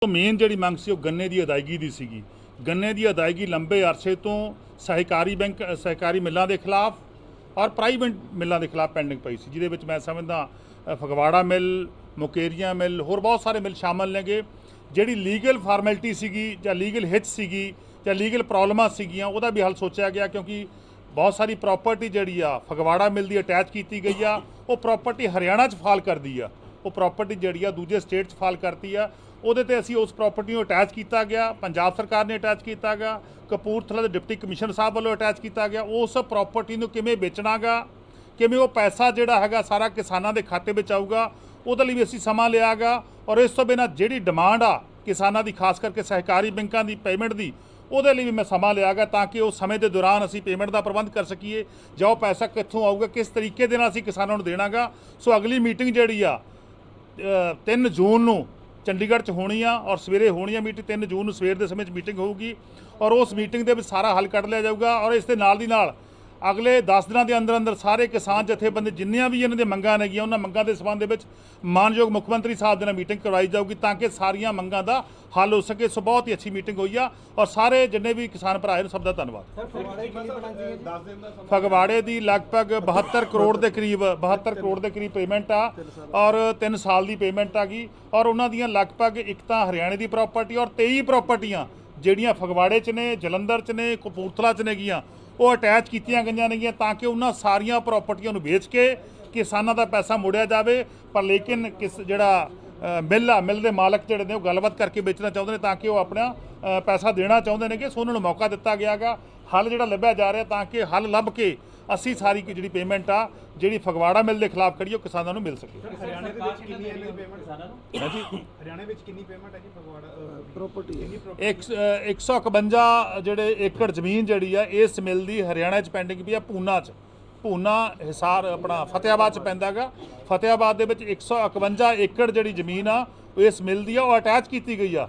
Main ਜਿਹੜੀ ਮੰਗ ਸੀ ਉਹ ਗੰਨੇ ਦੀ ਅਦਾਇਗੀ ਦੀ ਸੀਗੀ। ਗੰਨੇ ਦੀ ਅਦਾਇਗੀ ਲੰਬੇ ਅਰਸੇ ਤੋਂ ਸਹਿਕਾਰੀ ਮਿੱਲਾਂ ਦੇ ਖਿਲਾਫ ਔਰ ਪ੍ਰਾਈਵੇਟ ਮਿੱਲਾਂ ਦੇ ਖਿਲਾਫ ਪੈਂਡਿੰਗ ਪਈ ਸੀ, ਜਿਹਦੇ ਵਿੱਚ ਮੈਂ ਸਮਝਦਾ ਫਗਵਾੜਾ ਮਿੱਲ, ਮੁਕੇਰੀਆਂ ਮਿੱਲ, ਹੋਰ ਬਹੁਤ ਸਾਰੇ ਮਿੱਲ ਸ਼ਾਮਲ ਨੇਗੇ। ਜਿਹੜੀ ਲੀਗਲ ਫਾਰਮੈਲਿਟੀ ਸੀਗੀ ਜਾਂ ਲੀਗਲ ਹਿੱਚ ਸੀਗੀ ਜਾਂ ਲੀਗਲ ਪ੍ਰੋਬਲਮਾਂ ਸੀਗੀਆਂ ਉਹਦਾ ਵੀ ਹੱਲ ਸੋਚਿਆ ਗਿਆ, ਕਿਉਂਕਿ ਬਹੁਤ ਸਾਰੀ ਪ੍ਰਾਪਰਟੀ ਜਿਹੜੀ ਆ ਫਗਵਾੜਾ ਮਿੱਲ ਦੀ ਅਟੈਚ ਕੀਤੀ ਗਈ ਆ, ਉਹ ਪ੍ਰਾਪਰਟੀ ਹਰਿਆਣਾ 'ਚ ਫਾਲ ਕਰਦੀ ਆ, ਉਹ ਪ੍ਰਾਪਰਟੀ ਜਿਹੜੀ ਆ ਦੂਜੇ ਸਟੇਟ 'ਚ ਫਾਲ ਕਰਤੀ ਆ। ਉਹਦੇ ਤੇ ਅਸੀਂ ਉਸ ਪ੍ਰਾਪਰਟੀ ਨੂੰ ਅਟੈਚ ਕੀਤਾ ਗਿਆ, ਪੰਜਾਬ ਸਰਕਾਰ ਨੇ ਅਟੈਚ ਕੀਤਾ ਗਿਆ, ਕਪੂਰਥਲਾ ਦੇ ਡਿਪਟੀ ਕਮਿਸ਼ਨਰ ਸਾਹਿਬ ਵੱਲੋਂ ਅਟੈਚ ਕੀਤਾ ਗਿਆ। ਉਸ ਪ੍ਰਾਪਰਟੀ ਨੂੰ ਕਿਵੇਂ ਵੇਚਣਾ ਗਾ, ਕਿਵੇਂ ਉਹ ਪੈਸਾ ਜਿਹੜਾ ਹੈਗਾ ਸਾਰਾ ਕਿਸਾਨਾਂ ਦੇ ਖਾਤੇ ਵਿੱਚ ਆਊਗਾ, ਉਹਦੇ ਲਈ ਵੀ ਅਸੀਂ ਸਮਾਂ ਲਿਆ ਗਾ। ਔਰ ਇਸ ਤੋਂ ਬਿਨਾਂ ਜਿਹੜੀ ਡਿਮਾਂਡ ਆ ਕਿਸਾਨਾਂ ਦੀ, ਖਾਸ ਕਰਕੇ ਸਹਿਕਾਰੀ ਬੈਂਕਾਂ ਦੀ ਪੇਮੈਂਟ ਦੀ, ਉਹਦੇ ਲਈ ਵੀ ਮੈਂ ਸਮਾਂ ਲਿਆ ਗਾ ਤਾਂ ਕਿ ਉਸ ਸਮੇਂ ਦੇ ਦੌਰਾਨ ਅਸੀਂ ਪੇਮੈਂਟ ਦਾ ਪ੍ਰਬੰਧ ਕਰ ਸਕੀਏ। ਜਾਂ ਉਹ ਪੈਸਾ ਕਿੱਥੋਂ ਆਊਗਾ, ਕਿਸ ਤਰੀਕੇ ਦੇ ਨਾਲ ਅਸੀਂ ਕਿਸਾਨਾਂ ਨੂੰ ਦੇਣਾ ਗਾ। ਸੋ ਅਗਲੀ ਮੀਟਿੰਗ ਜਿਹੜੀ ਆ 3 ਜੂਨ ਨੂੰ ਚੰਡੀਗੜ੍ਹ 'ਚ ਹੋਣੀ ਆ ਔਰ ਸਵੇਰੇ ਹੋਣੀ ਆ ਮੀਟਿੰਗ। 3 ਜੂਨ ਨੂੰ ਸਵੇਰ ਦੇ ਸਮੇਂ 'ਚ ਮੀਟਿੰਗ ਹੋਊਗੀ ਔਰ ਉਸ ਮੀਟਿੰਗ ਦੇ ਵਿੱਚ ਸਾਰਾ ਹੱਲ ਕੱਢ ਲਿਆ ਜਾਊਗਾ। ਔਰ ਇਸ ਦੇ ਨਾਲ ਦੀ ਨਾਲ ਅਗਲੇ 10 ਦਿਨਾਂ ਦੇ ਅੰਦਰ ਅੰਦਰ ਸਾਰੇ ਕਿਸਾਨ ਜਥੇਬੰਦੀ ਜਿੰਨੀਆਂ ਵੀ ਇਹਨਾਂ ਦੇ ਮੰਗਾਂ ਨੇਗੀਆਂ, ਉਹਨਾਂ ਮੰਗਾਂ ਦੇ ਸੰਬੰਧ ਦੇ ਵਿੱਚ ਮਾਨਯੋਗ ਮੁੱਖ ਮੰਤਰੀ ਸਾਹਿਬ ਦੇ ਨਾਲ ਮੀਟਿੰਗ ਕਰਵਾਈ ਜਾਊਗੀ ਤਾਂ ਕਿ ਸਾਰੀਆਂ ਮੰਗਾਂ ਦਾ ਹੱਲ ਹੋ ਸਕੇ। ਸੋ ਬਹੁਤ ਹੀ ਅੱਛੀ ਮੀਟਿੰਗ ਹੋਈ ਆ ਔਰ ਸਾਰੇ ਜਿੰਨੇ ਵੀ ਕਿਸਾਨ ਭਰਾ ਨੇ ਸਭ ਦਾ ਧੰਨਵਾਦ। ਫਗਵਾੜੇ ਦੀ ਲਗਭਗ 72 ਕਰੋੜ ਦੇ ਕਰੀਬ ਪੇਮੈਂਟ ਆ ਔਰ 3 ਸਾਲ ਦੀ ਪੇਮੈਂਟ ਆ ਗਈ। ਔਰ ਉਹਨਾਂ ਦੀਆਂ ਲਗਭਗ ਇੱਕ ਤਾਂ ਹਰਿਆਣੇ ਦੀ ਪ੍ਰਾਪਰਟੀ ਔਰ 23 ਪ੍ਰਾਪਰਟੀਆਂ ਜਿਹੜੀਆਂ ਫਗਵਾੜੇ 'ਚ ਨੇ, ਜਲੰਧਰ 'ਚ ਨੇ, ਕਪੂਰਥਲਾ 'ਚ ਨੇਗੀਆਂ, ਉਹ ਅਟੈਚ ਕੀਤੀਆਂ ਗਈਆਂ ਨੇਗੀਆਂ ਤਾਂ ਕਿ ਉਹਨਾਂ ਸਾਰੀਆਂ ਪ੍ਰਾਪਰਟੀਆਂ ਨੂੰ ਵੇਚ ਕੇ ਕਿਸਾਨਾਂ ਦਾ ਪੈਸਾ ਮੁੜਿਆ ਜਾਵੇ। ਪਰ ਲੇਕਿਨ ਜਿਹੜਾ ਮਿੱਲ ਦੇ ਮਾਲਕ ਜਿਹੜੇ ਨੇ ਉਹ ਗੱਲਬਾਤ ਕਰਕੇ ਵੇਚਣਾ ਚਾਹੁੰਦੇ ਨੇ ਤਾਂ ਕਿ ਉਹ ਆਪਣਾ ਪੈਸਾ ਦੇਣਾ ਚਾਹੁੰਦੇ ਨੇ ਕਿ ਸੋ ਉਹਨਾਂ ਨੂੰ ਮੌਕਾ ਦਿੱਤਾ ਗਿਆ ਗਾ। ਹੱਲ ਜਿਹੜਾ ਲੱਭਿਆ ਜਾ ਰਿਹਾ ਤਾਂ ਕਿ ਹੱਲ ਲੱਭ ਕੇ ਅਸੀਂ ਸਾਰੀ ਜਿਹੜੀ ਪੇਮੈਂਟ ਆ ਜਿਹੜੀ ਫਗਵਾੜਾ ਮਿੱਲ ਦੇ ਖਿਲਾਫ ਖੜੀ ਉਹ ਕਿਸਾਨਾਂ ਨੂੰ ਮਿਲ ਸਕੇ। ਹਰਿਆਣੇ ਦੇ ਵਿੱਚ ਕਿੰਨੀ ਪੇਮੈਂਟ ਕਿਸਾਨਾਂ ਨੂੰ? ਹਰਿਆਣੇ ਵਿੱਚ ਕਿੰਨੀ ਪੇਮੈਂਟ ਹੈ ਜੀ ਫਗਵਾੜਾ ਪ੍ਰਾਪਰਟੀ? 151 ਜਿਹੜੇ ਏਕੜ ਜ਼ਮੀਨ ਜਿਹੜੀ ਆ ਇਸ ਮਿੱਲ ਦੀ ਹਰਿਆਣਾ 'ਚ ਪੈਂਡਿੰਗ ਵੀ ਆ। ਪੂਨਾ ਹਿਸਾਰ ਆਪਣਾ ਫਤਿਆਬਾਦ 'ਚ ਪੈਂਦਾ ਗਾ। ਫਤਿਆਬਾਦ ਦੇ ਵਿੱਚ 151 ਏਕੜ ਜਿਹੜੀ ਜ਼ਮੀਨ ਆ ਉਹ ਇਸ ਮਿੱਲ ਦੀ ਆ, ਉਹ ਅਟੈਚ ਕੀਤੀ ਗਈ ਆ।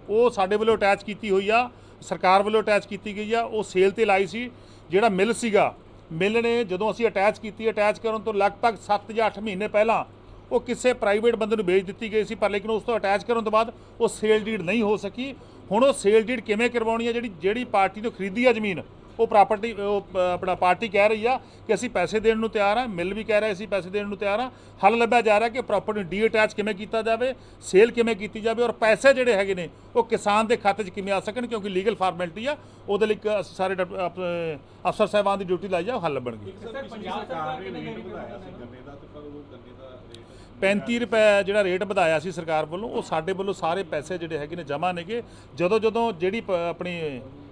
ਉਹ ਸਾਡੇ ਵੱਲੋਂ ਅਟੈਚ ਕੀਤੀ ਹੋਈ ਆ, ਸਰਕਾਰ ਵੱਲੋਂ ਅਟੈਚ ਕੀਤੀ ਗਈ ਆ। ਉਹ ਸੇਲ ਤੇ ਲਾਈ ਸੀ। ਜਿਹੜਾ ਮਿੱਲ ਸੀਗਾ, ਮਿੱਲ ਨੇ ਜਦੋਂ ਅਸੀਂ ਅਟੈਚ ਕੀਤੀ, ਅਟੈਚ ਕਰਨ ਤੋਂ ਲਗਭਗ 7 ਜਾਂ 8 ਮਹੀਨੇ ਪਹਿਲਾਂ ਉਹ ਕਿਸੇ ਪ੍ਰਾਈਵੇਟ ਬੰਦੇ ਨੂੰ ਵੇਚ ਦਿੱਤੀ ਗਈ ਸੀ। ਪਰ ਲੇਕਿਨ ਉਸ ਤੋਂ ਅਟੈਚ ਕਰਨ ਤੋਂ ਬਾਅਦ ਉਹ ਸੇਲ ਡੀਡ ਨਹੀਂ ਹੋ ਸਕੀ। ਹੁਣ ਉਹ ਸੇਲ ਡੀਡ ਕਿਵੇਂ ਕਰਵਾਉਣੀ ਆ? ਜਿਹੜੀ ਪਾਰਟੀ ਤੋਂ ਖਰੀਦੀ ਆ ਜ਼ਮੀਨ, ਉਹ ਆਪਣਾ ਪਾਰਟੀ ਕਹਿ ਰਹੀ ਆ ਕਿ ਅਸੀਂ ਪੈਸੇ ਦੇਣ ਨੂੰ ਤਿਆਰ ਆ, ਮਿੱਲ ਵੀ ਕਹਿ ਰਿਹਾ ਅਸੀਂ ਪੈਸੇ ਦੇਣ ਨੂੰ ਤਿਆਰ ਆ। ਹੱਲ ਲੱਭਿਆ ਜਾ ਰਿਹਾ ਕਿ ਪ੍ਰਾਪਰਟੀ ਨੂੰ ਡੀ ਅਟੈਚ ਕਿਵੇਂ ਕੀਤਾ ਜਾਵੇ, ਸੇਲ ਕਿਵੇਂ ਕੀਤੀ ਜਾਵੇ ਔਰ ਪੈਸੇ ਜਿਹੜੇ ਹੈਗੇ ਨੇ ਉਹ ਕਿਸਾਨ ਦੇ ਖਾਤੇ 'ਚ ਕਿਵੇਂ ਆ ਸਕਣ, ਕਿਉਂਕਿ ਲੀਗਲ ਫਾਰਮੈਲਿਟੀ ਆ। ਉਹਦੇ ਲਈ ਅਸੀਂ ਸਾਰੇ ਅਫਸਰ ਸਾਹਿਬਾਨ ਦੀ ਡਿਊਟੀ ਲਾਈ ਆ, ਉਹ ਹੱਲ ਲੱਭਣਗੇ। 35 ਰੁਪਏ ਜਿਹੜਾ ਰੇਟ ਵਧਾਇਆ ਸੀ ਸਰਕਾਰ ਵੱਲੋਂ, ਉਹ ਸਾਡੇ ਵੱਲੋਂ ਸਾਰੇ ਪੈਸੇ ਜਿਹੜੇ ਹੈਗੇ ਨੇ ਜਮ੍ਹਾਂ ਨੇਗੇ। ਜਦੋਂ ਜਿਹੜੀ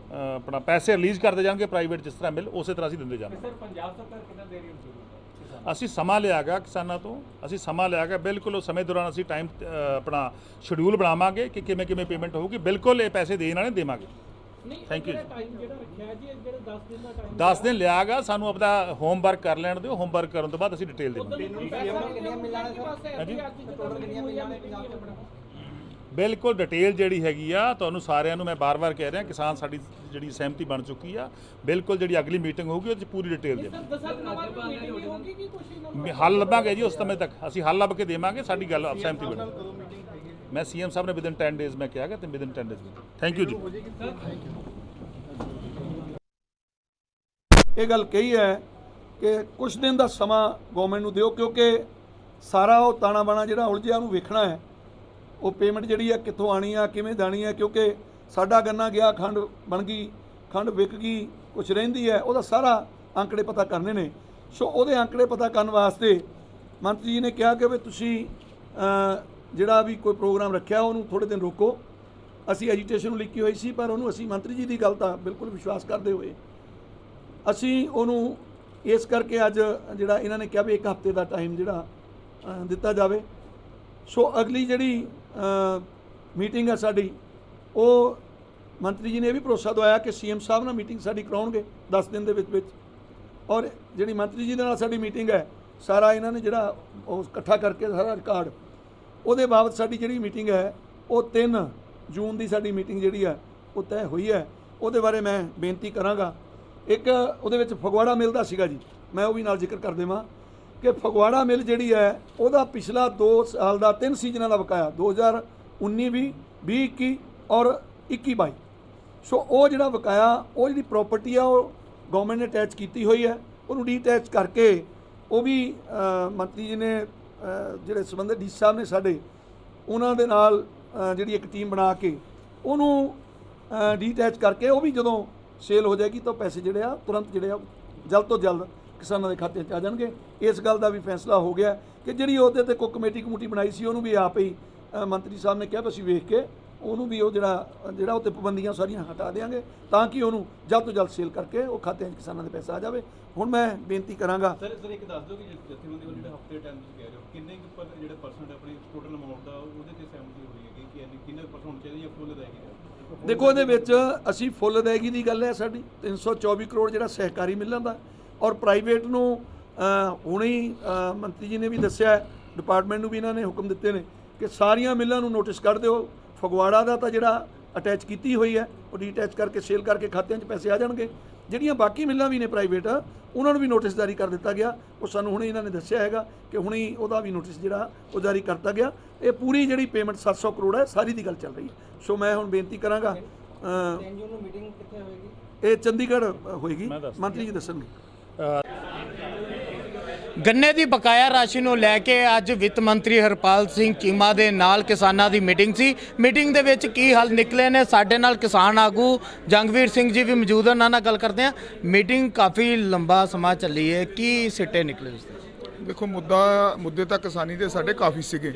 ਆਪਣਾ ਪੈਸੇ ਰਿਲੀਜ਼ ਕਰਦੇ ਜਾਣਗੇ ਪ੍ਰਾਈਵੇਟ ਜਿਸ ਤਰ੍ਹਾਂ ਮਿਲ, ਉਸੇ ਤਰ੍ਹਾਂ ਅਸੀਂ ਦਿੰਦੇ ਜਾਵਾਂਗੇ। ਸਰ ਪੰਜਾਬ ਸਰਕਾਰ ਕਿੰਨਾ ਦੇ ਰਹੀ ਹੈ? ਅਸੀਂ ਸਮਾਂ ਲਿਆ ਗਾ ਕਿਸਾਨਾਂ ਤੋਂ, ਅਸੀਂ ਸਮਾਂ ਲਿਆ ਗਾ। ਬਿਲਕੁਲ ਉਹ ਸਮੇਂ ਦੌਰਾਨ ਅਸੀਂ ਟਾਈਮ ਆਪਣਾ ਸ਼ਡਿਊਲ ਬਣਾਵਾਂਗੇ ਕਿ ਕਿਵੇਂ ਪੇਮੈਂਟ ਹੋਊਗੀ। ਬਿਲਕੁਲ ਇਹ ਪੈਸੇ ਦੇਣ ਵਾਲੇ ਦੇਵਾਂਗੇ। Thank you. ਟਾਈਮ ਜਿਹੜਾ ਰੱਖਿਆ ਜੀ, ਜਿਹੜਾ 10 ਦਿਨ ਦਾ ਟਾਈਮ 10 ਦਿਨ ਲਿਆ ਗਾ, ਸਾਨੂੰ ਆਪਦਾ ਹੋਮਵਰਕ ਕਰ ਲੈਣ ਦਿਓ। ਹੋਮਵਰਕ ਕਰਨ ਤੋਂ ਬਾਅਦ ਅਸੀਂ ਡਿਟੇਲ ਦੇਵਾਂਗੇ। ਬਿਲਕੁਲ ਡਿਟੇਲ ਜਿਹੜੀ ਹੈਗੀ ਆ ਤੁਹਾਨੂੰ ਸਾਰਿਆਂ ਨੂੰ ਮੈਂ ਬਾਰ-ਬਾਰ ਕਹਿ ਰਿਹਾ, ਕਿਸਾਨ ਸਾਡੀ ਜਿਹੜੀ ਸਹਿਮਤੀ ਬਣ ਚੁੱਕੀ ਆ। ਬਿਲਕੁਲ ਜਿਹੜੀ ਅਗਲੀ ਮੀਟਿੰਗ ਹੋਊਗੀ ਉਹਦੇ 'ਚ ਪੂਰੀ ਡਿਟੇਲ ਦੇਵਾਂਗੇ। ਹੱਲ ਲੱਭਾਂਗੇ ਜੀ, ਉਸ ਸਮੇਂ ਤੱਕ ਅਸੀਂ ਹੱਲ ਲੱਭ ਕੇ ਦੇਵਾਂਗੇ। ਸਾਡੀ ਗੱਲ ਸਹਿਮਤੀ ਬਣੀ। ਮੈਂ ਸੀਐਮ ਸਾਹਿਬ ਨੇ ਵਿਦਨ 10 ਡੇਜ਼ ਮੈਂ ਕਿਹਾ ਤੇ ਵਿਦਨ 10 ਡੇਜ਼। ਥੈਂਕ ਯੂ ਜੀ। ਇਹ ਗੱਲ ਕਹੀ ਹੈ ਕਿ ਕੁਝ ਦਿਨ ਦਾ ਸਮਾਂ ਗਵਰਨਮੈਂਟ ਨੂੰ ਦਿਓ, ਕਿਉਂਕਿ ਸਾਰਾ ਉਹ ਤਾਣਾ ਬਾਣਾ ਜਿਹੜਾ ਉਲਝਿਆ ਉਹਨੂੰ ਵੇਖਣਾ ਹੈ। ਉਹ ਪੇਮੈਂਟ ਜਿਹੜੀ ਆ ਕਿੱਥੋਂ ਆਣੀ ਆ, ਕਿਵੇਂ ਦੇਣੀ ਆ, ਕਿਉਂਕਿ ਸਾਡਾ ਗੰਨਾ ਗਿਆ, ਖੰਡ ਬਣ ਗਈ, ਖੰਡ ਵਿਕ ਗਈ, ਕੁਛ ਰਹਿੰਦੀ ਹੈ, ਉਹਦਾ ਸਾਰਾ ਅੰਕੜੇ ਪਤਾ ਕਰਨੇ ਨੇ। ਸੋ ਉਹਦੇ ਅੰਕੜੇ ਪਤਾ ਕਰਨ ਵਾਸਤੇ ਮੰਤਰੀ ਜੀ ਨੇ ਕਿਹਾ ਕਿ ਵੀ ਤੁਸੀਂ ਜਿਹੜਾ ਵੀ ਕੋਈ ਪ੍ਰੋਗਰਾਮ ਰੱਖਿਆ ਉਹਨੂੰ ਥੋੜ੍ਹੇ ਦਿਨ ਰੋਕੋ। ਅਸੀਂ ਐਜੀਟੇਸ਼ਨ ਨੂੰ ਲਿਖੀ ਹੋਈ ਸੀ, ਪਰ ਉਹਨੂੰ ਅਸੀਂ ਮੰਤਰੀ ਜੀ ਦੀ ਗੱਲ ਤਾਂ ਬਿਲਕੁਲ ਵਿਸ਼ਵਾਸ ਕਰਦੇ ਹੋਏ ਅਸੀਂ ਉਹਨੂੰ ਇਸ ਕਰਕੇ ਅੱਜ ਜਿਹੜਾ ਇਹਨਾਂ ਨੇ ਕਿਹਾ ਵੀ 1 ਹਫ਼ਤੇ ਦਾ ਟਾਈਮ ਜਿਹੜਾ ਦਿੱਤਾ ਜਾਵੇ। ਸੋ ਅਗਲੀ ਜਿਹੜੀ ਮੀਟਿੰਗ ਹੈ ਸਾਡੀ, ਉਹ ਮੰਤਰੀ ਜੀ ਨੇ ਇਹ ਵੀ ਭਰੋਸਾ ਦਵਾਇਆ ਕਿ ਸੀਐਮ ਸਾਹਿਬ ਨਾਲ ਮੀਟਿੰਗ ਸਾਡੀ ਕਰਾਉਣਗੇ 10 ਦਿਨ ਦੇ ਵਿੱਚ। ਔਰ ਜਿਹੜੀ ਮੰਤਰੀ ਜੀ ਦੇ ਨਾਲ ਸਾਡੀ ਮੀਟਿੰਗ ਹੈ, ਸਾਰਾ ਇਹਨਾਂ ਨੇ ਜਿਹੜਾ ਉਹ ਇਕੱਠਾ ਕਰਕੇ ਸਾਰਾ ਰਿਕਾਰਡ, ਉਹਦੇ ਬਾਬਤ ਸਾਡੀ ਜਿਹੜੀ ਮੀਟਿੰਗ ਹੈ ਉਹ 3 ਜੂਨ ਦੀ ਸਾਡੀ ਮੀਟਿੰਗ ਜਿਹੜੀ ਹੈ ਉਹ ਤੈਅ ਹੋਈ ਹੈ। ਉਹਦੇ ਬਾਰੇ ਮੈਂ ਬੇਨਤੀ ਕਰਾਂਗਾ। ਇੱਕ ਉਹਦੇ ਵਿੱਚ ਫਗਵਾੜਾ ਮਿੱਲ ਦਾ ਸੀਗਾ ਜੀ, ਮੈਂ ਉਹ ਵੀ ਨਾਲ ਜ਼ਿਕਰ ਕਰ ਦੇਵਾਂ ਕਿ ਫਗਵਾੜਾ ਮਿੱਲ ਜਿਹੜੀ ਹੈ ਉਹਦਾ ਪਿਛਲਾ 2 ਸਾਲ ਦਾ 3 ਸੀਜ਼ਨਾਂ ਦਾ ਬਕਾਇਆ 2019 ਵੀ 2021 ਔਰ 21-22। ਸੋ ਉਹ ਜਿਹੜਾ ਬਕਾਇਆ, ਉਹ ਜਿਹੜੀ ਪ੍ਰਾਪਰਟੀ ਆ ਉਹ ਗਵਰਨਮੈਂਟ ਨੇ ਅਟੈਚ ਕੀਤੀ ਹੋਈ ਹੈ, ਉਹਨੂੰ ਡੀਅਟੈਚ ਕਰਕੇ ਉਹ ਵੀ ਮੰਤਰੀ ਜੀ ਨੇ ਜਿਹੜੇ ਸੰਬੰਧਿਤ ਡੀ ਸਾਹਿਬ ਨੇ ਸਾਡੇ, ਉਹਨਾਂ ਦੇ ਨਾਲ ਜਿਹੜੀ ਇੱਕ ਟੀਮ ਬਣਾ ਕੇ ਉਹਨੂੰ ਡੀਅਟੈਚ ਕਰਕੇ ਉਹ ਵੀ ਜਦੋਂ ਸੇਲ ਹੋ ਜਾਏਗੀ ਤਾਂ ਪੈਸੇ ਜਿਹੜੇ ਆ ਤੁਰੰਤ ਜਿਹੜੇ ਆ ਜਲਦ ਤੋਂ ਜਲਦ ਕਿਸਾਨਾਂ ਦੇ ਖਾਤੇ 'ਚ ਆ ਜਾਣਗੇ। ਇਸ ਗੱਲ ਦਾ ਵੀ ਫੈਸਲਾ ਹੋ ਗਿਆ ਕਿ ਜਿਹੜੀ ਉਹਦੇ ਤੇ ਕੋਈ ਕਮੇਟੀ ਬਣਾਈ ਸੀ ਉਹਨੂੰ ਵੀ ਆਪ ਹੀ ਮੰਤਰੀ ਸਾਹਿਬ ਨੇ ਕਿਹਾ ਵੀ ਅਸੀਂ ਵੇਖ ਕੇ ਉਹਨੂੰ ਵੀ ਉਹ ਜਿਹੜਾ ਉੱਤੇ ਪਾਬੰਦੀਆਂ ਸਾਰੀਆਂ ਹਟਾ ਦੇਵਾਂਗੇ ਤਾਂ ਕਿ ਉਹਨੂੰ ਜਲਦ ਤੋਂ ਜਲਦ ਸੇਲ ਕਰਕੇ ਉਹ ਖਾਤਿਆਂ 'ਚ ਕਿਸਾਨਾਂ ਦੇ ਪੈਸਾ ਆ ਜਾਵੇ। ਹੁਣ ਮੈਂ ਬੇਨਤੀ ਕਰਾਂਗਾ ਸਰ ਇੱਕ ਦੱਸ ਦਿਓ ਕਿ ਜਥੇਬੰਦੀ ਵੱਲੋਂ ਜਿਹੜਾ ਹਫਤੇ ਟਾਈਮ ਤੁਸੀਂ ਕਹਿ ਰਹੇ ਹੋ ਕਿੰਨੇ ਕੁ ਜਿਹੜੇ ਪਰਸੈਂਟ ਆਪਣੀ ਟੋਟਲ ਅਮਾਉਂਟ ਦਾ ਉਹਦੇ ਤੇ ਸਹਿਮਤੀ ਹੋਈ ਹੈਗੀ ਕਿ ਕਿੰਨੇ ਪਰਸੈਂਟ ਚਾਹੀਦੀ ਜਾਂ ਫੁੱਲ ਅਦਾਇਗੀ? ਦੇਖੋ ਇਹਦੇ ਵਿੱਚ ਅਸੀਂ ਫੁੱਲ ਅਦਾਇਗੀ ਦੀ ਗੱਲ ਹੈ ਸਾਡੀ 324 ਕਰੋੜ ਜਿਹੜਾ ਸਹਿਕਾਰੀ ਮਿਲਾਂ ਦਾ, ਔਰ ਪ੍ਰਾਈਵੇਟ ਨੂੰ ਹੁਣੇ ਹੀ ਮੰਤਰੀ ਜੀ ਨੇ ਵੀ ਦੱਸਿਆ, ਡਿਪਾਰਟਮੈਂਟ ਨੂੰ ਵੀ ਇਹਨਾਂ ਨੇ ਹੁਕਮ ਦਿੱਤੇ ਨੇ ਕਿ ਸਾਰੀਆਂ ਮਿਲਾਂ ਨੂੰ ਨੋਟਿਸ ਕੱਢ ਦਿਓ। ਫਗਵਾੜਾ ਦਾ ਤਾਂ ਜਿਹੜਾ ਅਟੈਚ ਕੀਤੀ ਹੋਈ ਹੈ ਉਹ ਡੀਅਟੈਚ ਕਰਕੇ ਸੇਲ ਕਰਕੇ ਖਾਤਿਆਂ 'ਚ ਪੈਸੇ ਆ ਜਾਣਗੇ। ਜਿਹੜੀਆਂ ਬਾਕੀ ਮਿਲਾਂ ਵੀ ਨੇ ਪ੍ਰਾਈਵੇਟ, ਉਹਨਾਂ ਨੂੰ ਵੀ ਨੋਟਿਸ ਜਾਰੀ ਕਰ ਦਿੱਤਾ ਗਿਆ। ਉਹ ਸਾਨੂੰ ਹੁਣੇ ਇਹਨਾਂ ਨੇ ਦੱਸਿਆ ਹੈਗਾ ਕਿ ਹੁਣੇ ਉਹਦਾ ਵੀ ਨੋਟਿਸ ਜਿਹੜਾ ਉਹ ਜਾਰੀ ਕਰਤਾ ਗਿਆ। ਇਹ ਪੂਰੀ ਜਿਹੜੀ ਪੇਮੈਂਟ 700 ਕਰੋੜ ਹੈ ਸਾਰੀ ਦੀ ਗੱਲ ਚੱਲ ਰਹੀ ਹੈ। ਸੋ ਮੈਂ ਹੁਣ ਬੇਨਤੀ ਕਰਾਂਗਾ, ਮੀਟਿੰਗ ਕਿੱਥੇ ਹੋਏਗੀ? ਇਹ ਚੰਡੀਗੜ੍ਹ ਹੋਏਗੀ, ਮੰਤਰੀ ਜੀ ਦੱਸਣਗੇ। ਗੰਨੇ ਦੀ ਬਕਾਇਆ ਰਾਸ਼ੀ ਨੂੰ ਲੈ ਕੇ ਅੱਜ ਵਿੱਤ ਮੰਤਰੀ ਹਰਪਾਲ ਸਿੰਘ ਚੀਮਾ ਦੇ ਨਾਲ ਕਿਸਾਨਾਂ ਦੀ ਮੀਟਿੰਗ ਸੀ। ਮੀਟਿੰਗ ਦੇ ਵਿੱਚ ਕੀ ਹੱਲ ਨਿਕਲੇ ਨੇ, ਸਾਡੇ ਨਾਲ ਕਿਸਾਨ ਆਗੂ ਜੰਗਵੀਰ ਸਿੰਘ ਜੀ ਵੀ ਮੌਜੂਦ ਹਨ, ਉਹਨਾਂ ਨਾਲ ਗੱਲ ਕਰਦੇ ਹਾਂ। ਮੀਟਿੰਗ ਕਾਫੀ ਲੰਬਾ ਸਮਾਂ ਚੱਲੀ ਹੈ, ਕੀ ਸਿੱਟੇ ਨਿਕਲੇ ਉਸ ਦੇ? ਦੇਖੋ ਮੁੱਦੇ ਤਾਂ ਕਿਸਾਨੀ ਦੇ ਸਾਡੇ ਕਾਫੀ ਸੀਗੇ,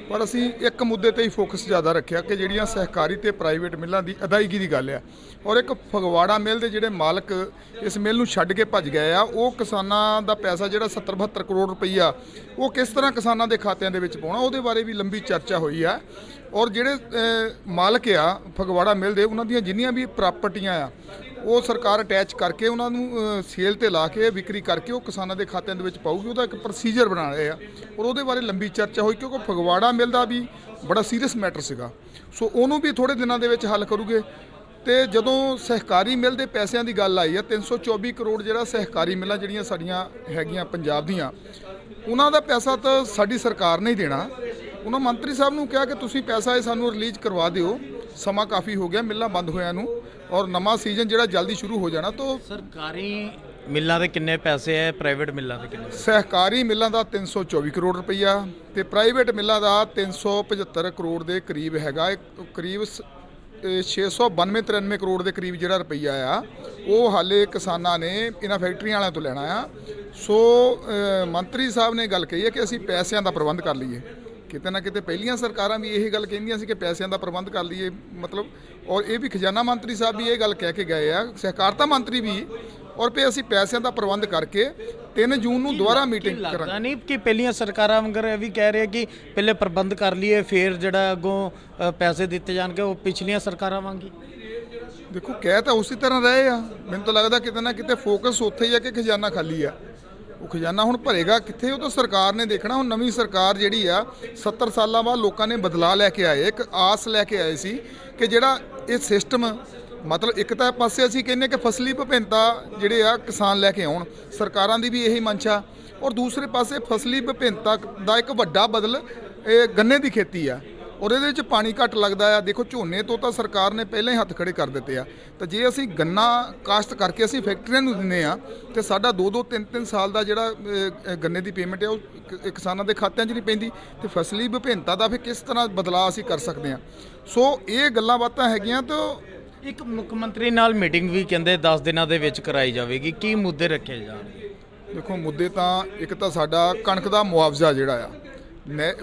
ਪਰ ਅਸੀਂ ਇੱਕ ਮੁੱਦੇ ਤੇ ਹੀ ਫੋਕਸ ਜ਼ਿਆਦਾ ਰੱਖਿਆ ਕਿ ਜਿਹੜੀਆਂ ਸਹਿਕਾਰੀ ਤੇ ਪ੍ਰਾਈਵੇਟ ਮਿੱਲਾਂ ਦੀ ਅਦਾਇਗੀ ਦੀ ਗੱਲ ਆ, ਔਰ ਇੱਕ ਫਗਵਾੜਾ ਮਿੱਲ ਦੇ ਜਿਹੜੇ ਮਾਲਕ ਇਸ ਮਿੱਲ ਨੂੰ ਛੱਡ ਕੇ ਭੱਜ ਗਏ ਆ, ਉਹ ਕਿਸਾਨਾਂ ਦਾ ਪੈਸਾ ਜਿਹੜਾ 70-72 ਕਰੋੜ ਰੁਪਈਆ ਉਹ ਕਿਸ ਤਰ੍ਹਾਂ ਕਿਸਾਨਾਂ ਦੇ ਖਾਤਿਆਂ ਦੇ ਵਿੱਚ ਪਾਉਣਾ, ਉਹਦੇ ਬਾਰੇ ਵੀ ਲੰਬੀ ਚਰਚਾ ਹੋਈ ਆ। ਔਰ ਜਿਹੜੇ ਮਾਲਕ ਆ ਫਗਵਾੜਾ ਮਿੱਲ ਦੇ, ਉਹਨਾਂ ਦੀਆਂ ਜਿੰਨੀਆਂ ਵੀ ਪ੍ਰਾਪਰਟੀਆਂ ਆ ਉਹ ਸਰਕਾਰ ਅਟੈਚ ਕਰਕੇ ਉਹਨਾਂ ਨੂੰ ਸੇਲ ਤੇ ਲਾ ਕੇ ਵਿਕਰੀ ਕਰਕੇ ਉਹ ਕਿਸਾਨਾਂ ਦੇ ਖਾਤਿਆਂ ਦੇ ਵਿੱਚ ਪਾਊਗੀ। ਉਹਦਾ ਇੱਕ ਪ੍ਰੋਸੀਜਰ ਬਣਾ ਰਹੇ ਆ ਔਰ ਉਹਦੇ ਬਾਰੇ ਲੰਬੀ ਚਰਚਾ ਹੋਈ, ਕਿਉਂਕਿ ਫਗਵਾੜਾ ਮਿੱਲ ਦਾ ਵੀ ਬੜਾ ਸੀਰੀਅਸ ਮੈਟਰ ਸੀਗਾ। ਸੋ ਉਹਨੂੰ ਵੀ ਥੋੜੇ ਦਿਨਾਂ ਦੇ ਵਿੱਚ ਹੱਲ ਕਰੂਗੇ। ਤੇ ਜਦੋਂ ਸਹਿਕਾਰੀ ਮਿੱਲ ਦੇ ਪੈਸਿਆਂ ਦੀ ਗੱਲ ਆਈ ਆ, 324 ਕਰੋੜ ਜਿਹੜਾ ਸਹਿਕਾਰੀ ਮਿੱਲਾਂ ਜਿਹੜੀਆਂ ਸਾਡੀਆਂ ਹੈਗੀਆਂ ਪੰਜਾਬ ਦੀਆਂ, ਉਹਨਾਂ ਦਾ ਪੈਸਾ ਤਾਂ ਸਾਡੀ ਸਰਕਾਰ ਨੇ ਹੀ ਦੇਣਾ। ਉਹਨਾਂ ਮੰਤਰੀ ਸਾਹਿਬ ਨੂੰ ਕਿਹਾ ਕਿ ਤੁਸੀਂ ਪੈਸਾ ਇਹ ਸਾਨੂੰ ਰਿਲੀਜ਼ ਕਰਵਾ ਦਿਓ, ਸਮਾਂ ਕਾਫੀ ਹੋ ਗਿਆ ਮਿੱਲਾਂ ਬੰਦ ਹੋਇਆਂ ਨੂੰ, ਔਰ ਨਵਾਂ ਸੀਜ਼ਨ ਜਿਹੜਾ ਜਲਦੀ ਸ਼ੁਰੂ ਹੋ ਜਾਣਾ। ਤਾਂ ਸਰਕਾਰੀ ਮਿੱਲਾਂ ਦੇ ਕਿੰਨੇ ਪੈਸੇ ਹੈ, ਪ੍ਰਾਈਵੇਟ ਮਿੱਲਾਂ ਦੇ ਕਿੰਨੇ? ਸਹਿਕਾਰੀ ਮਿੱਲਾਂ ਦਾ 324 ਕਰੋੜ ਰੁਪਈਆ ਤੇ ਪ੍ਰਾਈਵੇਟ ਮਿੱਲਾਂ ਦਾ 375 ਕਰੋੜ ਦੇ ਕਰੀਬ ਹੈਗਾ। ਕਰੀਬ 692-93 ਕਰੋੜ ਦੇ ਕਰੀਬ ਜਿਹੜਾ ਰੁਪਈਆ ਆ ਉਹ ਹਾਲੇ ਕਿਸਾਨਾਂ ਨੇ ਇਹਨਾਂ ਫੈਕਟਰੀਆਂ ਵਾਲਿਆਂ ਤੋਂ ਲੈਣਾ ਆ। ਸੋ ਮੰਤਰੀ ਸਾਹਿਬ ਨੇ ਗੱਲ ਕਹੀ ਹੈ ਕਿ ਅਸੀਂ ਪੈਸਿਆਂ ਦਾ ਪ੍ਰਬੰਧ ਕਰ ਲਈਏ। ਕਿਤੇ ਨਾ ਕਿਤੇ ਪਹਿਲੀਆਂ ਸਰਕਾਰਾਂ ਵੀ ਇਹ ਗੱਲ ਕਹਿੰਦੀਆਂ ਸੀ ਕਿ ਪੈਸਿਆਂ ਦਾ ਪ੍ਰਬੰਧ ਕਰ ਲਈਏ, ਮਤਲਬ, ਔਰ ਇਹ ਵੀ ਖਜ਼ਾਨਾ ਮੰਤਰੀ ਸਾਹਿਬ ਵੀ ਇਹ ਗੱਲ ਕਹਿ ਕੇ ਗਏ ਆ, ਸਹਿਕਾਰਤਾ ਮੰਤਰੀ ਵੀ, ਔਰ ਫਿਰ ਅਸੀਂ ਪੈਸਿਆਂ ਦਾ ਪ੍ਰਬੰਧ ਕਰਕੇ 3 ਜੂਨ ਨੂੰ ਦੁਬਾਰਾ ਮੀਟਿੰਗ ਕਰਾਂਗੇ। ਨਹੀਂ ਕਿ ਪਹਿਲੀਆਂ ਸਰਕਾਰਾਂ ਵਾਂਗਰ ਇਹ ਵੀ ਕਹਿ ਰਹੇ ਕਿ ਪਹਿਲੇ ਪ੍ਰਬੰਧ ਕਰ ਲਈਏ ਫਿਰ ਜਿਹੜਾ ਅੱਗੋਂ ਪੈਸੇ ਦਿੱਤੇ ਜਾਣਗੇ, ਉਹ ਪਿਛਲੀਆਂ ਸਰਕਾਰਾਂ ਵਾਂਗੀ? ਦੇਖੋ ਕਹਿ ਤਾਂ ਉਸੇ ਤਰ੍ਹਾਂ ਰਹੇ ਆ, ਮੈਨੂੰ ਤਾਂ ਲੱਗਦਾ ਕਿਤੇ ਨਾ ਕਿਤੇ ਫੋਕਸ ਉੱਥੇ ਹੀ ਆ ਕਿ ਖਜ਼ਾਨਾ ਖਾਲੀ ਆ। ਉਹ ਖਜ਼ਾਨਾ ਹੁਣ ਭਰੇਗਾ ਕਿੱਥੇ, ਉਹ ਤਾਂ ਸਰਕਾਰ ਨੇ ਦੇਖਣਾ। ਹੁਣ ਨਵੀਂ ਸਰਕਾਰ ਜਿਹੜੀ ਆ 70 ਸਾਲਾਂ ਬਾਅਦ ਲੋਕਾਂ ਨੇ ਬਦਲਾਅ ਲੈ ਕੇ ਆਏ, ਇੱਕ ਆਸ ਲੈ ਕੇ ਆਏ ਸੀ ਕਿ ਜਿਹੜਾ ਇਹ ਸਿਸਟਮ, ਮਤਲਬ ਇੱਕ ਤਾਂ ਪਾਸੇ ਅਸੀਂ ਕਹਿੰਦੇ ਕਿ ਫਸਲੀ ਵਿਭਿੰਨਤਾ ਜਿਹੜੇ ਆ ਕਿਸਾਨ ਲੈ ਕੇ ਆਉਣ, ਸਰਕਾਰਾਂ ਦੀ ਵੀ ਇਹੀ ਮਨਸ਼ਾ, ਔਰ ਦੂਸਰੇ ਪਾਸੇ ਫਸਲੀ ਵਿਭਿੰਨਤਾ ਦਾ ਇੱਕ ਵੱਡਾ ਬਦਲ ਇਹ ਗੰਨੇ ਦੀ ਖੇਤੀ ਆ, ਔਰ ਇਹਦੇ ਵਿੱਚ ਪਾਣੀ ਘੱਟ ਲੱਗਦਾ ਆ। ਦੇਖੋ ਝੋਨੇ ਤੋਂ ਤਾਂ ਸਰਕਾਰ ਨੇ ਪਹਿਲਾਂ ਹੀ ਹੱਥ ਖੜੇ ਕਰ ਦਿੱਤੇ ਆ, ਤਾਂ ਜੇ ਅਸੀਂ ਗੰਨਾ ਕਾਸ਼ਤ ਕਰਕੇ ਅਸੀਂ ਫੈਕਟਰੀਆਂ ਨੂੰ ਦਿੰਦੇ ਆ ਤੇ ਸਾਡਾ 2-2, 3-3 ਸਾਲ ਦਾ ਜਿਹੜਾ ਗੰਨੇ ਦੀ ਪੇਮੈਂਟ ਹੈ ਉਹ ਕਿਸਾਨਾਂ ਦੇ ਖਾਤਿਆਂ 'ਚ ਨਹੀਂ ਪੈਂਦੀ, ਤੇ ਫਸਲੀ ਵਿਭਿੰਨਤਾ ਦਾ ਫਿਰ ਕਿਸ ਤਰ੍ਹਾਂ ਬਦਲਾਅ ਅਸੀਂ ਕਰ ਸਕਦੇ ਆ। ਸੋ ਇਹ ਗੱਲਾਂ ਬਾਤਾਂ ਹੈਗੀਆਂ। ਤਾਂ ਇੱਕ ਮੁੱਖ ਮੰਤਰੀ ਨਾਲ ਮੀਟਿੰਗ ਵੀ ਕਹਿੰਦੇ 10 ਦਿਨਾਂ ਦੇ ਵਿੱਚ ਕਰਾਈ ਜਾਵੇਗੀ, ਕੀ ਮੁੱਦੇ ਰੱਖੇ ਜਾਣਗੇ? ਦੇਖੋ ਮੁੱਦੇ ਤਾਂ ਇੱਕ ਤਾਂ ਸਾਡਾ ਕਣਕ ਦਾ ਮੁਆਵਜ਼ਾ ਜਿਹੜਾ ਆ,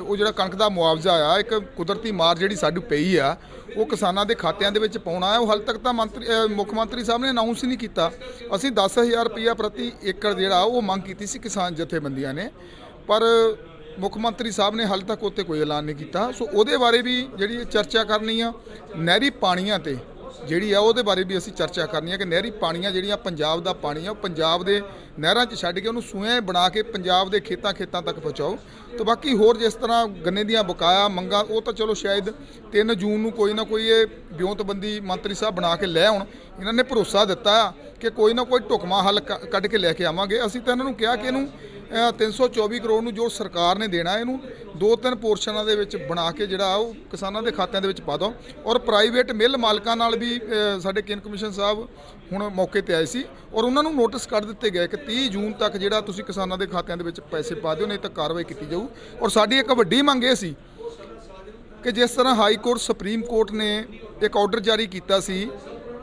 ਉਹ ਜਿਹੜਾ ਕਣਕ ਦਾ ਮੁਆਵਜ਼ਾ ਆ, ਇੱਕ ਕੁਦਰਤੀ ਮਾਰ ਜਿਹੜੀ ਸਾਨੂੰ ਪਈ ਆ, ਉਹ ਕਿਸਾਨਾਂ ਦੇ ਖਾਤਿਆਂ ਦੇ ਵਿੱਚ ਪਾਉਣਾ ਹੈ। ਉਹ ਹਾਲੇ ਤੱਕ ਤਾਂ ਮੁੱਖ ਮੰਤਰੀ ਸਾਹਿਬ ਨੇ ਅਨਾਉਂਸ ਹੀ ਨਹੀਂ ਕੀਤਾ। ਅਸੀਂ 10,000 ਰੁਪਈਆ ਪ੍ਰਤੀ ਏਕੜ ਜਿਹੜਾ ਉਹ ਮੰਗ ਕੀਤੀ ਸੀ ਕਿਸਾਨ ਜਥੇਬੰਦੀਆਂ ਨੇ, ਪਰ ਮੁੱਖ ਮੰਤਰੀ ਸਾਹਿਬ ਨੇ ਹਾਲੇ ਤੱਕ ਉੱਤੇ ਕੋਈ ਐਲਾਨ ਨਹੀਂ ਕੀਤਾ। ਸੋ ਉਹਦੇ ਬਾਰੇ ਵੀ ਜਿਹੜੀ ਚਰਚਾ ਕਰਨੀ ਆ। ਨਹਿਰੀ ਪਾਣੀਆਂ ਤੇ ਜਿਹੜੀ ਆ ਉਹਦੇ ਬਾਰੇ ਵੀ ਅਸੀਂ ਚਰਚਾ ਕਰਨੀ ਹੈ ਕਿ ਨਹਿਰੀ ਪਾਣੀਆਂ ਜਿਹੜੀਆਂ ਪੰਜਾਬ ਦਾ ਪਾਣੀ ਆ, ਉਹ ਪੰਜਾਬ ਦੇ ਨਹਿਰਾਂ 'ਚ ਛੱਡ ਕੇ ਉਹਨੂੰ ਸੂਏ ਬਣਾ ਕੇ ਪੰਜਾਬ ਦੇ ਖੇਤਾਂ ਤੱਕ ਪਹੁੰਚਾਓ। ਤੇ ਬਾਕੀ ਹੋਰ ਜਿਸ ਤਰ੍ਹਾਂ ਗੰਨੇ ਦੀਆਂ ਬਕਾਇਆ ਮੰਗਾਂ, ਉਹ ਤਾਂ ਚਲੋ ਸ਼ਾਇਦ 3 ਜੂਨ ਨੂੰ ਕੋਈ ਨਾ ਕੋਈ ਇਹ ਵਿਉਂਤਬੰਦੀ ਮੰਤਰੀ ਸਾਹਿਬ ਬਣਾ ਕੇ ਲੈ ਆਉਣ। ਇਹਨਾਂ ਨੇ ਭਰੋਸਾ ਦਿੱਤਾ ਕਿ ਕੋਈ ਨਾ ਕੋਈ ਢੁਕਵਾਂ ਹੱਲ ਕੱਢ ਕੇ ਲੈ ਕੇ ਆਵਾਂਗੇ। ਅਸੀਂ ਤਾਂ ਇਹਨਾਂ ਨੂੰ ਕਿਹਾ ਕਿ ਇਹਨੂੰ 324 ਕਰੋੜ ਨੂੰ ਜੋ ਸਰਕਾਰ ਨੇ ਦੇਣਾ ਇਹਨੂੰ 2-3 ਪੋਰਸ਼ਨਾਂ ਦੇ ਵਿੱਚ ਬਣਾ ਕੇ ਜਿਹੜਾ ਉਹ ਕਿਸਾਨਾਂ ਦੇ ਖਾਤਿਆਂ ਦੇ ਵਿੱਚ ਪਾ ਦਿਓ। ਔਰ ਪ੍ਰਾਈਵੇਟ ਮਿੱਲ ਮਾਲਕਾਂ ਨਾਲ ਵੀ ਸਾਡੇ ਕਿਨ ਕਮਿਸ਼ਨ ਸਾਹਿਬ ਹੁਣ ਮੌਕੇ ਤੇ ਆਏ ਸੀ ਔਰ ਉਹਨਾਂ ਨੂੰ ਨੋਟਿਸ ਕੱਢ ਦਿੱਤੇ ਗਏ ਕਿ 30 ਜੂਨ ਤੱਕ ਜਿਹੜਾ ਤੁਸੀਂ ਕਿਸਾਨਾਂ ਦੇ ਖਾਤਿਆਂ ਦੇ ਵਿੱਚ ਪੈਸੇ ਪਾ ਦਿਓ, ਨਹੀਂ ਤਾਂ ਕਾਰਵਾਈ ਕੀਤੀ ਜਾਊ। ਔਰ ਸਾਡੀ ਇੱਕ ਵੱਡੀ ਮੰਗ ਇਹ ਸੀ ਕਿ ਜਿਸ ਤਰ੍ਹਾਂ ਹਾਈ ਕੋਰਟ ਸੁਪਰੀਮ ਕੋਰਟ ਨੇ ਇੱਕ ਆਰਡਰ ਜਾਰੀ ਕੀਤਾ ਸੀ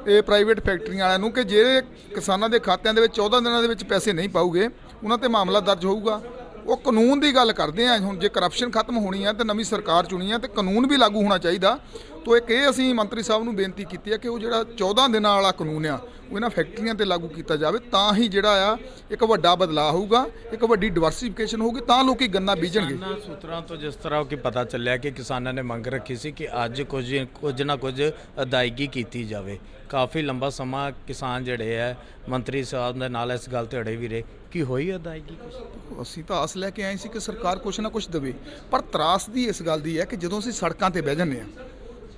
ਇਹ ਪ੍ਰਾਈਵੇਟ ਫੈਕਟਰੀਆਂ ਵਾਲਿਆਂ ਨੂੰ ਕਿ ਜਿਹੜੇ ਕਿਸਾਨਾਂ ਦੇ ਖਾਤਿਆਂ ਦੇ ਵਿੱਚ 14 ਦਿਨਾਂ ਦੇ ਵਿੱਚ ਪੈਸੇ ਨਹੀਂ ਪਾਉਗੇ ਉਹਨਾਂ ਤੇ ਮਾਮਲਾ ਦਰਜ ਹੋਊਗਾ। ਉਹ ਕਾਨੂੰਨ ਦੀ ਗੱਲ ਕਰਦੇ ਆ। ਹੁਣ ਜੇ ਕਰਪਸ਼ਨ ਖਤਮ ਹੋਣੀ ਆ ਤੇ ਨਵੀਂ ਸਰਕਾਰ ਚੁਣੀ ਆ ਤੇ ਕਾਨੂੰਨ ਵੀ ਲਾਗੂ ਹੋਣਾ ਚਾਹੀਦਾ। ਤੋ ਇੱਕ ਇਹ ਅਸੀਂ ਮੰਤਰੀ ਸਾਹਿਬ ਨੂੰ ਬੇਨਤੀ ਕੀਤੀ ਹੈ ਕਿ ਉਹ ਜਿਹੜਾ 14 ਦਿਨਾਂ ਵਾਲਾ ਕਾਨੂੰਨ ਆ ਉਹ ਇਹਨਾਂ ਫੈਕਟਰੀਆਂ ਤੇ ਲਾਗੂ ਕੀਤਾ ਜਾਵੇ, ਤਾਂ ਹੀ ਜਿਹੜਾ ਆ ਇੱਕ ਵੱਡਾ ਬਦਲਾਅ ਹੋਊਗਾ, ਇੱਕ ਵੱਡੀ ਡਿਵਰਸੀਫਿਕੇਸ਼ਨ ਹੋਊਗੀ, ਤਾਂ ਲੋਕੀ ਗੰਨਾ ਬੀਜਣਗੇ। ਕਿਸਾਨਾਂ ਸੂਤਰਾਂ ਤੋਂ ਜਿਸ ਤਰ੍ਹਾਂ ਕਿ ਪਤਾ ਚੱਲਿਆ ਕਿ ਕਿਸਾਨਾਂ ਨੇ ਮੰਗ ਰੱਖੀ ਸੀ ਕਿ ਅੱਜ ਕੁਝ ਨਾ ਕੁਝ ਅਦਾਇਗੀ ਕੀਤੀ ਜਾਵੇ। ਕਾਫੀ ਲੰਬਾ ਸਮਾਂ ਕਿਸਾਨ ਜਿਹੜੇ ਹੈ ਮੰਤਰੀ ਸਾਹਿਬ ਦੇ ਨਾਲ ਇਸ ਗੱਲ ਤੇ ਅੜੇ ਵੀ ਰਹੇ ਕਿ ਹੋਈ ਅਦਾਇਗੀ ਕੁਛ? ਅਸੀਂ ਤਾਂ ਆਸ ਲੈ ਕੇ ਆਏ ਸੀ ਕਿ ਸਰਕਾਰ ਕੁਛ ਨਾ ਕੁਛ ਦੇਵੇ, ਪਰ ਤਰਾਸਦੀ ਇਸ ਗੱਲ ਦੀ ਹੈ ਕਿ ਜਦੋਂ ਅਸੀਂ ਸੜਕਾਂ ਤੇ ਬਹਿ ਜਾਂਦੇ ਹਾਂ,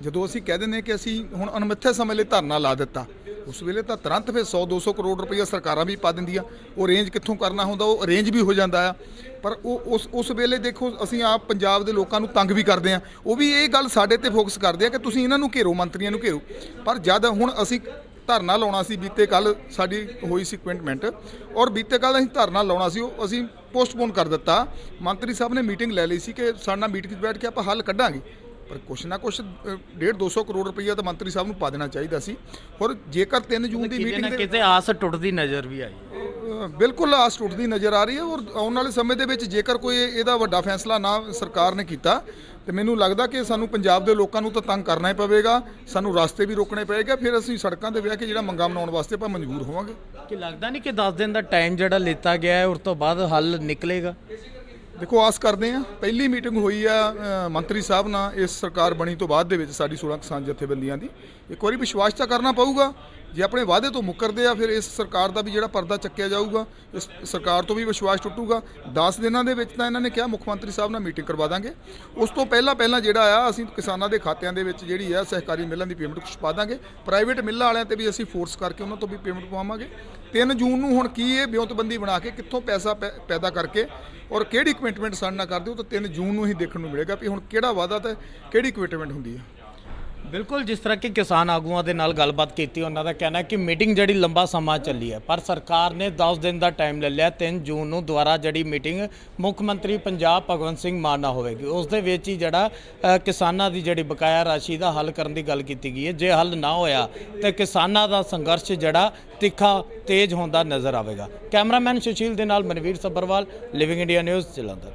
ਜਦੋਂ ਅਸੀਂ ਕਹਿ ਦਿੰਦੇ ਕਿ ਅਸੀਂ ਹੁਣ ਅਣਮਿੱਥੇ ਸਮੇਂ ਲਈ ਧਰਨਾ ਲਾ ਦਿੱਤਾ, ਉਸ ਵੇਲੇ ਤਾਂ ਤੁਰੰਤ ਫਿਰ 100-200 ਕਰੋੜ ਰੁਪਈਆ ਸਰਕਾਰਾਂ ਵੀ ਪਾ ਦਿੰਦੀਆਂ। ਉਹ ਅਰੇਂਜ ਕਿੱਥੋਂ ਕਰਨਾ ਹੁੰਦਾ, ਉਹ ਅਰੇਂਜ ਵੀ ਹੋ ਜਾਂਦਾ ਆ। ਪਰ ਉਹ ਉਸ ਵੇਲੇ ਦੇਖੋ ਅਸੀਂ ਆਪ ਪੰਜਾਬ ਦੇ ਲੋਕਾਂ ਨੂੰ ਤੰਗ ਵੀ ਕਰਦੇ ਆ। ਉਹ ਵੀ ਇਹ ਗੱਲ ਸਾਡੇ ਤੇ ਫੋਕਸ ਕਰਦੇ ਆ ਕਿ ਤੁਸੀਂ ਇਹਨਾਂ ਨੂੰ ਘੇਰੋ, ਮੰਤਰੀਆਂ ਨੂੰ ਘੇਰੋ। ਪਰ ਜਦ ਹੁਣ ਅਸੀਂ ਧਰਨਾ ਲਾਉਣਾ ਸੀ, ਬੀਤੇ ਕੱਲ ਸਾਡੀ ਹੋਈ ਸੀ ਅਪਾਇੰਟਮੈਂਟ ਔਰ ਬੀਤੇ ਕੱਲ ਅਸੀਂ ਧਰਨਾ ਲਾਉਣਾ ਸੀ, ਉਹ ਅਸੀਂ ਪੋਸਟਪੋਨ ਕਰ ਦਿੱਤਾ। ਮੰਤਰੀ ਸਾਹਿਬ ਨੇ ਮੀਟਿੰਗ ਲੈ ਲਈ ਸੀ ਕਿ ਸਾਡੇ ਨਾਲ ਮੀਟਿੰਗ 'ਚ ਬੈਠ ਕੇ ਆਪਾਂ ਹੱਲ ਕੱਢਾਂਗੇ, ਪਰ ਕੁਛ ਨਾ ਕੁਛ 150-200 ਕਰੋੜ ਰੁਪਈਆ ਤਾਂ ਮੰਤਰੀ ਸਾਹਿਬ ਨੂੰ ਪਾ ਦੇਣਾ ਚਾਹੀਦਾ ਸੀ। ਔਰ ਜੇਕਰ 3 ਜੂਨ ਦੀ ਮੀਟਿੰਗ ਦੇ ਕਿਤੇ ਆਸ ਟੁੱਟਦੀ ਨਜ਼ਰ ਵੀ ਆਈ। ਬਿਲਕੁਲ ਆਸ ਟੁੱਟਦੀ ਨਜ਼ਰ ਆ ਰਹੀ ਹੈ। ਔਰ ਆਉਣ ਵਾਲੇ ਸਮੇਂ ਦੇ ਵਿੱਚ ਜੇਕਰ ਕੋਈ ਇਹਦਾ ਵੱਡਾ ਫੈਸਲਾ ਨਾ ਸਰਕਾਰ ਨੇ ਕੀਤਾ ਤੇ ਮੈਨੂੰ ਲੱਗਦਾ ਕਿ ਸਾਨੂੰ ਪੰਜਾਬ ਦੇ ਲੋਕਾਂ ਨੂੰ ਤਾਂ ਤੰਗ ਕਰਨਾ ਹੀ ਪਵੇਗਾ, ਸਾਨੂੰ ਰਸਤੇ ਵੀ ਰੋਕਣੇ ਪਏਗਾ, ਫਿਰ ਅਸੀਂ ਸੜਕਾਂ ਤੇ ਬਹਿ ਕੇ ਜਿਹੜਾ ਮੰਗਾਂ ਮਨਾਉਣ ਵਾਸਤੇ ਆਪਾਂ ਮਜਬੂਰ ਹੋਵਾਂਗੇ। ਕਿ ਲੱਗਦਾ ਨਹੀਂ ਕਿ 10 ਦਿਨ ਦਾ ਟਾਈਮ ਜਿਹੜਾ ਲਿੱਤਾ ਗਿਆ ਹੈ ਉਸ ਤੋਂ ਬਾਅਦ ਹੱਲ ਨਿਕਲੇਗਾ? ਦੇਖੋ ਆਸ ਕਰਦੇ ਆ। ਪਹਿਲੀ ਮੀਟਿੰਗ ਹੋਈ ਆ ਮੰਤਰੀ ਸਾਹਿਬ ਨਾਲ ਇਸ ਸਰਕਾਰ ਬਣੀ ਤੋਂ ਬਾਅਦ ਦੇ ਵਿੱਚ ਸਾਡੀ 16 ਕਿਸਾਨ ਜਥੇਬੰਦੀਆਂ ਦੀ। ਇੱਕ ਵਾਰੀ ਵਿਸ਼ਵਾਸ ਤਾਂ ਕਰਨਾ ਪਊਗਾ। ਜੇ ਆਪਣੇ ਵਾਅਦੇ ਤੋਂ ਮੁੱਕਰਦੇ ਆ ਫਿਰ ਇਸ ਸਰਕਾਰ ਦਾ ਵੀ ਜਿਹੜਾ ਪਰਦਾ ਚੱਕਿਆ ਜਾਊਗਾ, ਇਸ ਸਰਕਾਰ ਤੋਂ ਵੀ ਵਿਸ਼ਵਾਸ ਟੁੱਟੂਗਾ। 10 ਦਿਨਾਂ ਦੇ ਵਿੱਚ ਤਾਂ ਇਹਨਾਂ ਨੇ ਕਿਹਾ ਮੁੱਖ ਮੰਤਰੀ ਸਾਹਿਬ ਨਾਲ ਮੀਟਿੰਗ ਕਰਵਾ ਦਾਂਗੇ। ਉਸ ਤੋਂ ਪਹਿਲਾਂ ਜਿਹੜਾ ਆ ਅਸੀਂ ਕਿਸਾਨਾਂ ਦੇ ਖਾਤਿਆਂ ਦੇ ਵਿੱਚ ਜਿਹੜੀ ਆ ਸਹਿਕਾਰੀ ਮਿੱਲਾਂ ਦੀ ਪੇਮੈਂਟ ਕੁਛ ਪਾ ਦਾਂਗੇ। ਪ੍ਰਾਈਵੇਟ ਮਿੱਲਾਂ ਵਾਲਿਆਂ ਤੇ ਵੀ ਅਸੀਂ ਫੋਰਸ ਕਰਕੇ ਉਹਨਾਂ ਤੋਂ ਵੀ ਪੇਮੈਂਟ ਪਵਾਵਾਂਗੇ। 3 ਜੂਨ ਨੂੰ ਹੁਣ ਕੀ ਇਹ ਬਿਉਂਤਬੰਦੀ ਬਣਾ ਕੇ ਕਿੱਥੋਂ ਪੈਸਾ ਪੈਦਾ ਕਰਕੇ ਔਰ ਕਿਹੜੀ ਕਮਿਟਮੈਂਟ ਸਾਡੇ ਨਾਲ ਕਰਦੇ ਹੋ ਤਾਂ 3 ਜੂਨ ਨੂੰ ਹੀ ਦੇਖਣ ਨੂੰ ਮਿਲੇਗਾ ਵੀ ਹੁਣ ਕਿਹੜਾ ਵਾਅਦਾ ਤੇ ਕਿਹੜੀ ਕਮਿਟਮੈਂਟ ਹੁੰਦੀ ਹੈ। ਬਿਲਕੁਲ, ਜਿਸ ਤਰ੍ਹਾਂ ਕਿ ਕਿਸਾਨ ਆਗੂਆਂ ਦੇ ਨਾਲ ਗੱਲਬਾਤ ਕੀਤੀ, ਉਹਨਾਂ ਦਾ ਕਹਿਣਾ ਕਿ ਮੀਟਿੰਗ ਜਿਹੜੀ ਲੰਬਾ ਸਮਾਂ ਚੱਲੀ ਹੈ, ਪਰ ਸਰਕਾਰ ਨੇ 10 ਦਿਨ ਦਾ ਟਾਈਮ ਲੈ ਲਿਆ। 3 ਜੂਨ ਨੂੰ ਦੁਬਾਰਾ ਜਿਹੜੀ ਮੀਟਿੰਗ ਮੁੱਖ ਮੰਤਰੀ ਪੰਜਾਬ ਭਗਵੰਤ ਸਿੰਘ ਮਾਨ ਨਾਲ ਹੋਵੇਗੀ, ਉਸ ਦੇ ਵਿੱਚ ਹੀ ਜਿਹੜਾ ਕਿਸਾਨਾਂ ਦੀ ਜਿਹੜੀ ਬਕਾਇਆ ਰਾਸ਼ੀ ਦਾ ਹੱਲ ਕਰਨ ਦੀ ਗੱਲ ਕੀਤੀ ਗਈ ਹੈ। ਜੇ ਹੱਲ ਨਾ ਹੋਇਆ ਤਾਂ ਕਿਸਾਨਾਂ ਦਾ ਸੰਘਰਸ਼ ਜਿਹੜਾ ਤਿੱਖਾ ਤੇਜ਼ ਹੁੰਦਾ ਨਜ਼ਰ ਆਵੇਗਾ। ਕੈਮਰਾਮੈਨ ਸੁਸ਼ੀਲ ਦੇ ਨਾਲ Manveer Sabharwal, living India news, Jalandhar.